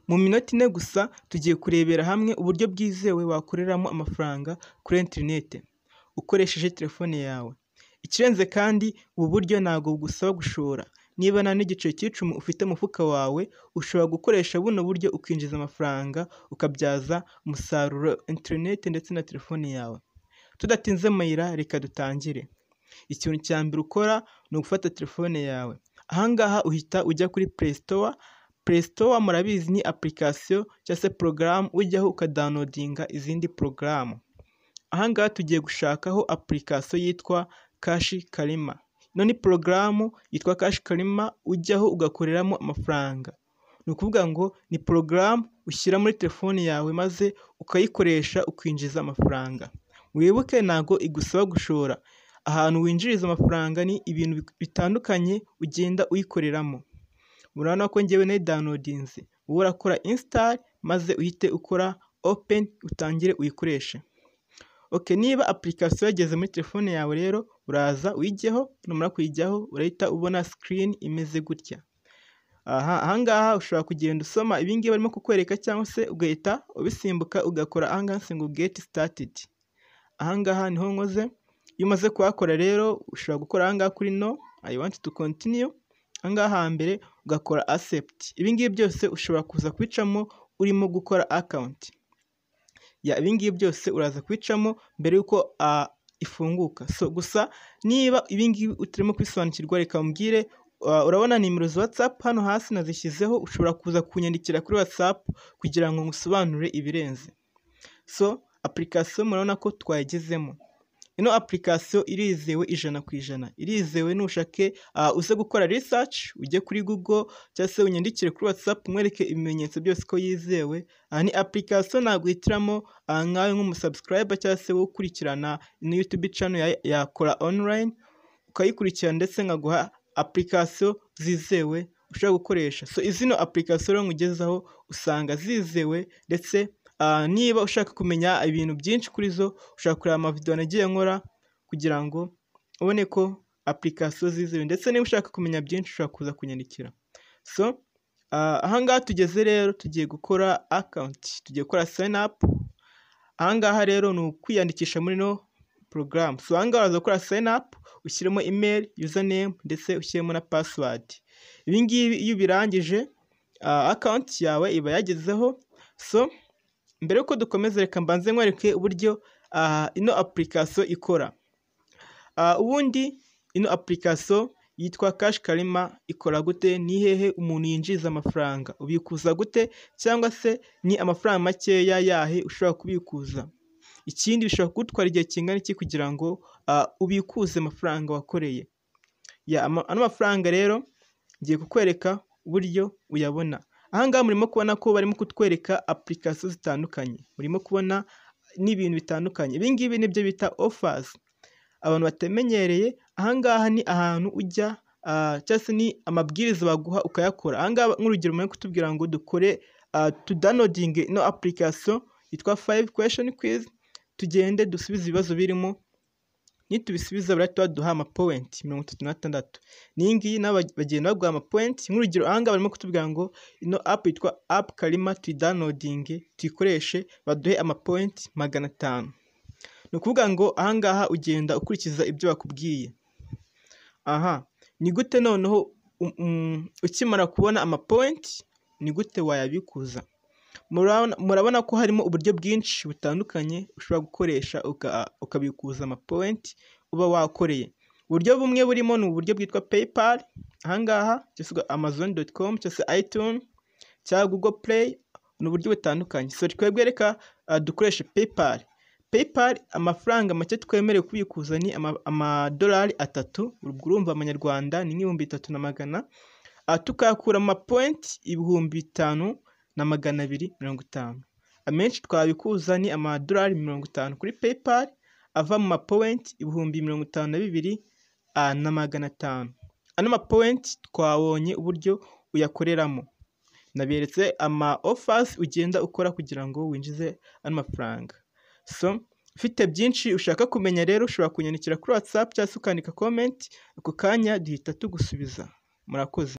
Mu minota 4 gusa tugiye kurebera hamwe uburyo bwizewe wakoreramo amafaranga kuri internet ukoresheje telefone yawe. Ikirenze kandi ubu buryo ntago bugusaba gushora. Niba nta n'igiceri cy'icumi ufite mu mufuka wawe, ushobora gukoresha buno buryo ukinjiza amafaranga ukabyaza umusaruro internet ndetse na telefone yawe. Tudatinze mayira, reka dutangire. Ikintu cya mbere ukora ni ugufata telefone yawe. Ahangaha uhita ujya kuri Play Store. Play Store murabizi ni application cyangwa se program ujyaho ukadownloadinga izindi program. Ahangaha tugiye gushakaho application yitwa Cash Karima. Ino ni program yitwa Cash Karima ujyaho ugakoreramo amafaranga. Ni ukuvuga ngo ni program ushyira muri telefone yawe maze ukayikoresha ukinjiza amafaranga. Wibuke ntago igusaba gushora. Ahantu winjiriza amafaranga ni ibintu bitandukanye ugenda uyikoreramo. Urabona ko ngewe na downloadinze. Wowe urakora install maze uhite ukora open utangire uyikoreshe. Okay, niba application yageze muri telefone yawe rero uraza uyijyeho, numara kuyijyaho urahita ubona screen imeze gutya. Ahangaha ushobora kugenda usoma ibingiye barimo kukwereka cyangwa se ugahita ubisimbuka ugakora ahangaha ngo get started. Ahangaha niho nkoze. Iyo umaze kuhakora rero ushobora gukora ahangaha kuri no I want to continue. Ahangaha hambere ugakora accept. Ibingiye byose ushobora kuza kwicamo urimo gukora account. Ibingiye byose uraza kwicamo mbere yuko ifunguka. So gusa niba ibingiye utarimo kwisobanukirwa reka mbwire, urabona nimero za WhatsApp hano hasi nazishyizeho, ushobora kuza kunyandikira kuri WhatsApp kugira ngo ngusobanurire ibirenze. So application murabona ko twayigezemo. Ino application irizewe 100%. Irizewe nushake uze gukora research ujye kuri Google cyangwa se unyandikire kuri WhatsApp mwereke ibimenyetso byose ko yizewe. Ni application naguhitiramo nkawe nk'umusubscriber cyangwa se ukurikirana ino YouTube channel ya Kora online ukayikurikirana ndetse nkaguha application zizewe ushobora gukoresha. So izino application rero ngugezaho usanga zizewe ndetse niba ushaka kumenya ibintu byinshi kuri zo ushaka kureba amavideo nagiye nkora kugira ngo ubone ko application zizewe, ndetse niba ushaka kumenya byinshi ushaka kuza kunyandikira. So ahangaha tugeze rero tugiye gukora account, tugiye gukora sign up. Ahangaha rero ni ukwiyandikisha muri no program. So ahangaha uraza gukora sign up ushyiremo email, username ndetse ushyiremo na password. Ibingibi iyo birangije account yawe iba yagezeho. So mbere yuko dukomeza reka mbanze nkwereke uburyo ino application ikora. Ubundi ino application yitwa Cash Karima ikora gute, ni hehe umuntu yinjiza amafaranga, ubikuza gute cyangwa se ni amafaranga makeya yahe ushobora kubikuza. Ikindi bishobora kugutwara igihe kingana iki kugira ngo ubikuze amafaranga wakoreye. Ano mafaranga rero ngiye kukwereka uburyo uyabona. Ahangaha murimo kubona ko barimo kutwereka application zitandukanye, murimo kubona n'ibintu bitandukanye. Ibingibi nibyo bita offers. Abantu batamenyereye, ahangaha ni ahantu ujya cyangwa se ni amabwiriza baguha ukayakora. Ahangaha nk'urugero murimo kutubwira ngo dukore downloading no application yitwa 5 question quiz, tugende dusubize ibibazo birimo. Nitubisubiza barahita baduha ama point 36. Ni ngiyi bagenda baguha ama point. Nk'urugero ahangaha barimo kutubwira ngo ino app yitwa app Karima downloading tuyikoreshe baduhe ama point 500. Ni ukuvuga ngo ahangaha ugenda ukurikiza ibyo bakubwiye. Ni gute noneho ukimara kubona ama point ni gute wayabikuza. Murabona ko harimo uburyo bwinshi butandukanye ushobora gukoresha ukabikuza ama point uba wakoreye. Uburyo bumwe burimo ni uburyo bwitwa PayPal. Ahangaha cyangwa amazon.com cyangwa iTunes cyangwa Google Play, ni uburyo butandukanye. So twebwe reka dukoreshe PayPal. PayPal amafaranga make twemerewe kubikuza ni amadolari 3. Urumva amanyarwanda ni 3,300. Tukakura ama point 5,250. Amenshi twabikuza ni amadolari 50 kuri PayPal ava mu ma point 52,500. Ano ma point twabonye uburyo uyakoreramo. Naberetse ama offers ugenda ukora kugira ngo winjize ano mafaranga. So ufite byinshi ushaka kumenya rero ushobora kunyandikira kuri WhatsApp cyangwa ukandika comment, ako kanya duhita tugusubiza. Murakoze.